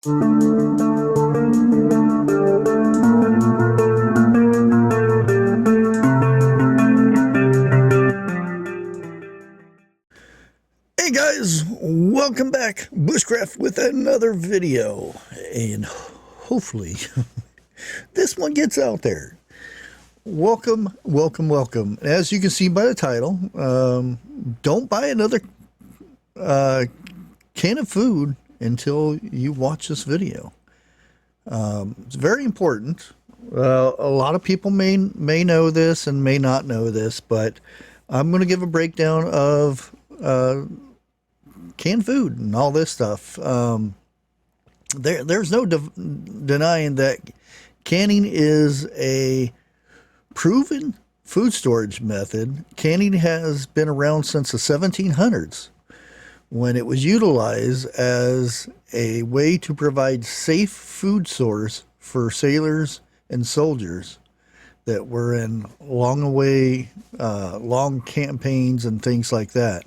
Hey guys, welcome back. Bushcraft with another video, and hopefully this one gets out there. Welcome, welcome, welcome. As you can see by the title, don't buy another can of food until you watch this video. It's very important. A lot of people may know this and may not know this, but I'm going to give a breakdown of canned food and all this stuff. There's no denying that canning is a proven food storage method. Canning has been around since the 1700s, when it was utilized as a way to provide safe food source for sailors and soldiers that were in long campaigns and things like that.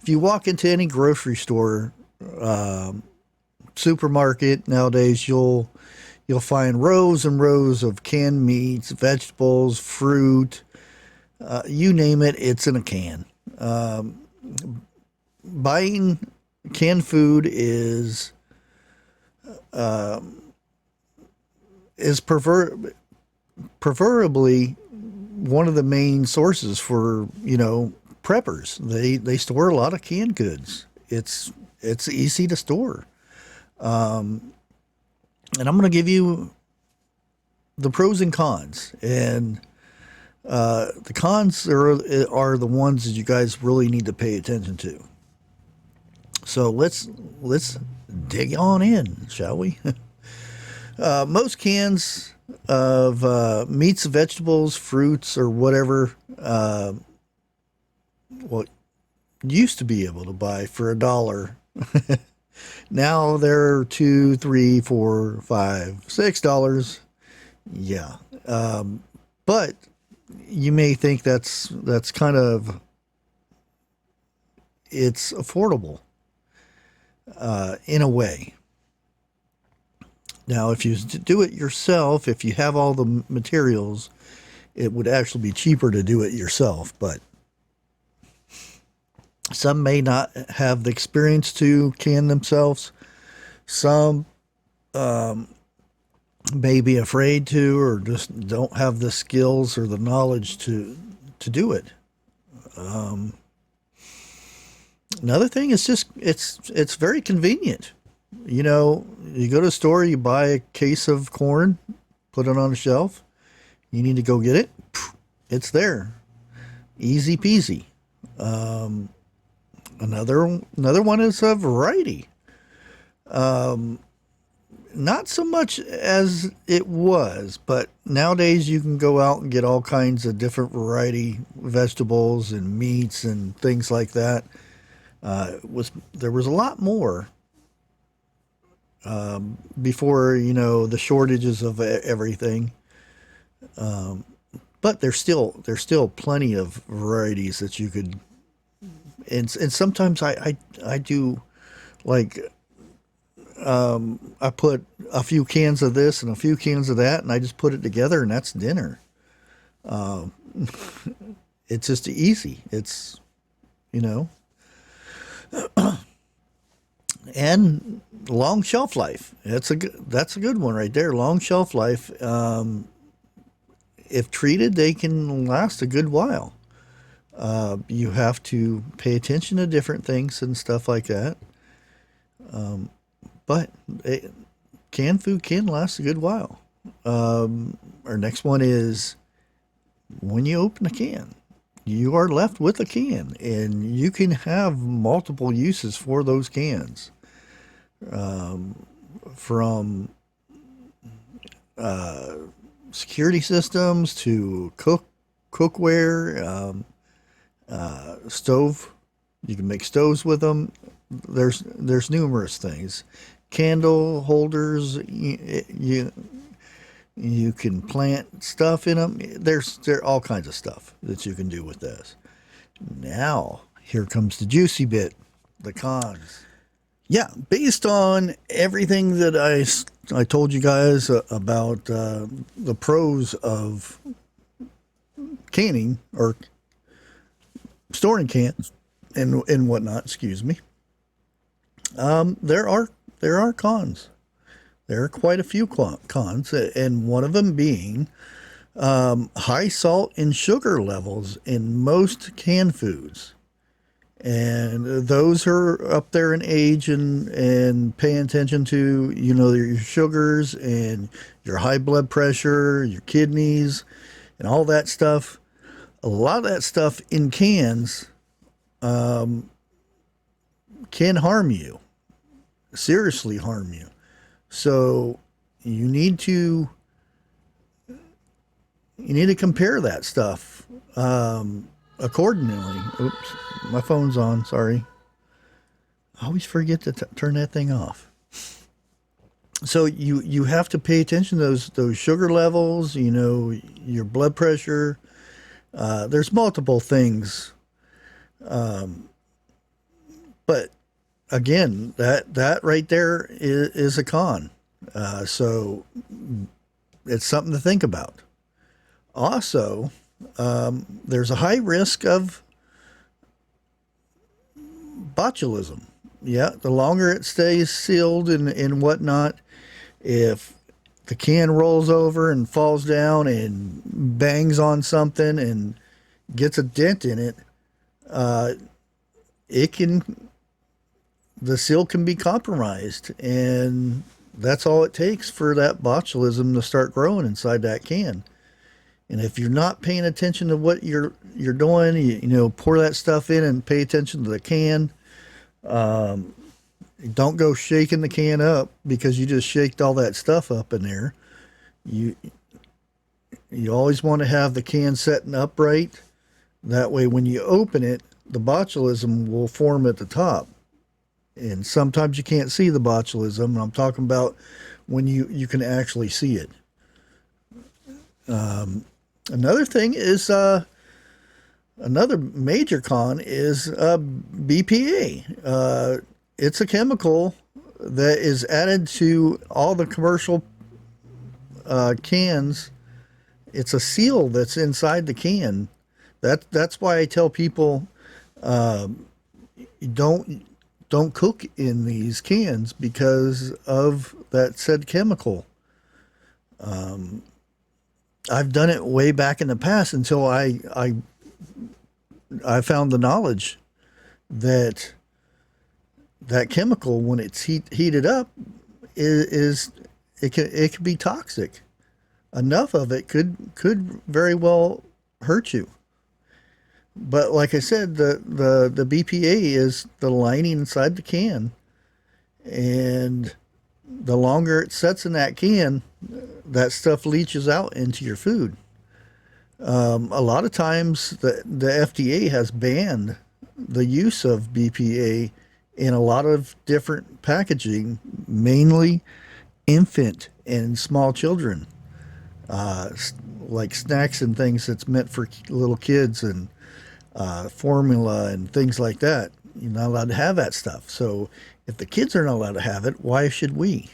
If you walk into any grocery store, supermarket nowadays, you'll find rows and rows of canned meats, vegetables, fruit, you name it, it's in a can. Buying canned food is preferably one of the main sources for, preppers. They store a lot of canned goods. It's easy to store. And I'm going to give you the pros and cons. And the cons are the ones that you guys really need to pay attention to. So let's dig on in, shall we? Most cans of meats, vegetables, fruits, or whatever, used to be able to buy for $1. Now they're $2, $3, $4, $5, $6. Yeah. But you may think that's kind of, it's affordable in a way. Now, if you do it yourself, if you have all the materials, it would actually be cheaper to do it yourself, but some may not have the experience to can themselves. Some may be afraid to, or just don't have the skills or the knowledge to do it. Another thing is just it's very convenient. You go to the store, you buy a case of corn, put it on a shelf. You need to go get it, it's there, easy peasy. Another one is a variety. Not so much as it was, but nowadays you can go out and get all kinds of different variety vegetables and meats and things like that. There was a lot more before, the shortages of everything. But there's still plenty of varieties that you could. And sometimes I do, like, I put a few cans of this and a few cans of that, and I just put it together, and that's dinner. It's just easy. It's, and long shelf life. That's a good one right there. Long shelf life. If treated, they can last a good while. You have to pay attention to different things and stuff like that. But canned food can last a good while. Our next one is, when you open a can, you are left with a can, and you can have multiple uses for those cans. From security systems to cookware, stove. You can make stoves with them. There's numerous things. Candle holders. You can plant stuff in them. There all kinds of stuff that you can do with this. Now, here comes the juicy bit, the cons. Yeah, based on everything that I told you guys about the pros of canning or storing cans and whatnot, excuse me. There are cons. There are quite a few cons, and one of them being high salt and sugar levels in most canned foods. And those are up there in age and paying attention to, your sugars and your high blood pressure, your kidneys, and all that stuff. A lot of that stuff in cans can harm you, seriously harm you. So you need to compare that stuff accordingly. Oops, my phone's on. Sorry. I always forget to turn that thing off. So you have to pay attention to those sugar levels. Your blood pressure. There's multiple things, but again, that right there is a con. So it's something to think about. Also, there's a high risk of botulism. Yeah, the longer it stays sealed and whatnot, if the can rolls over and falls down and bangs on something and gets a dent in it, the seal can be compromised, and that's all it takes for that botulism to start growing inside that can. And if you're not paying attention to what you're doing, pour that stuff in and pay attention to the can. Don't go shaking the can up because you just shaked all that stuff up in there. You always want to have the can setting upright. That way, when you open it, the botulism will form at the top. And sometimes you can't see the botulism. And I'm talking about when you can actually see it. Another thing is, another major con is BPA. It's a chemical that is added to all the commercial cans. It's a seal that's inside the can. That's why I tell people don't cook in these cans because of that said chemical. I've done it way back in the past until I found the knowledge that chemical, when it's heated up, it can be toxic. Enough of it could very well hurt you. But like I said, the BPA is the lining inside the can, and the longer it sets in that can, that stuff leaches out into your food. A lot of times the FDA has banned the use of BPA in a lot of different packaging, mainly infant and small children, like snacks and things that's meant for little kids, and formula and things like that. You're not allowed to have that stuff. So if the kids are not allowed to have it, why should we?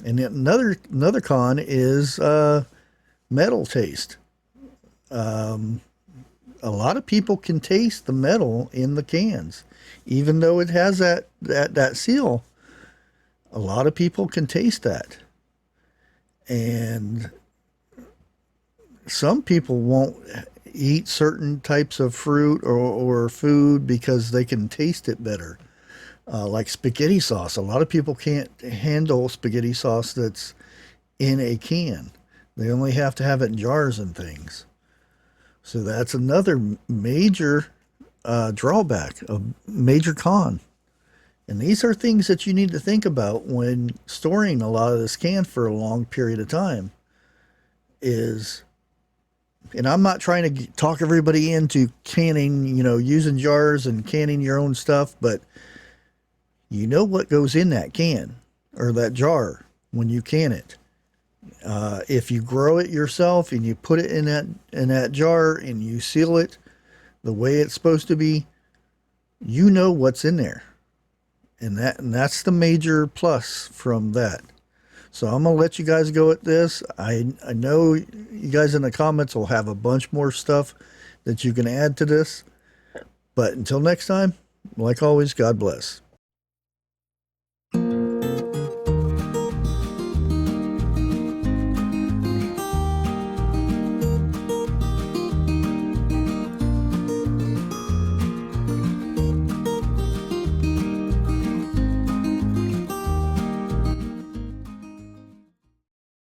And another con is metal taste. A lot of people can taste the metal in the cans, even though it has that seal. A lot of people can taste that, and some people won't eat certain types of fruit or food because they can taste it better. Like spaghetti sauce. A lot of people can't handle spaghetti sauce that's in a can. They only have to have it in jars and things. So that's another major drawback, a major con. And these are things that you need to think about when storing a lot of this can for a long period of time. And I'm not trying to talk everybody into canning, using jars and canning your own stuff, but you know what goes in that can or that jar when you can it. If you grow it yourself and you put it in that jar and you seal it the way it's supposed to be, you know what's in there. and that's the major plus from that. So I'm gonna let you guys go at this. I know you guys in the comments will have a bunch more stuff that you can add to this. But until next time, like always, God bless.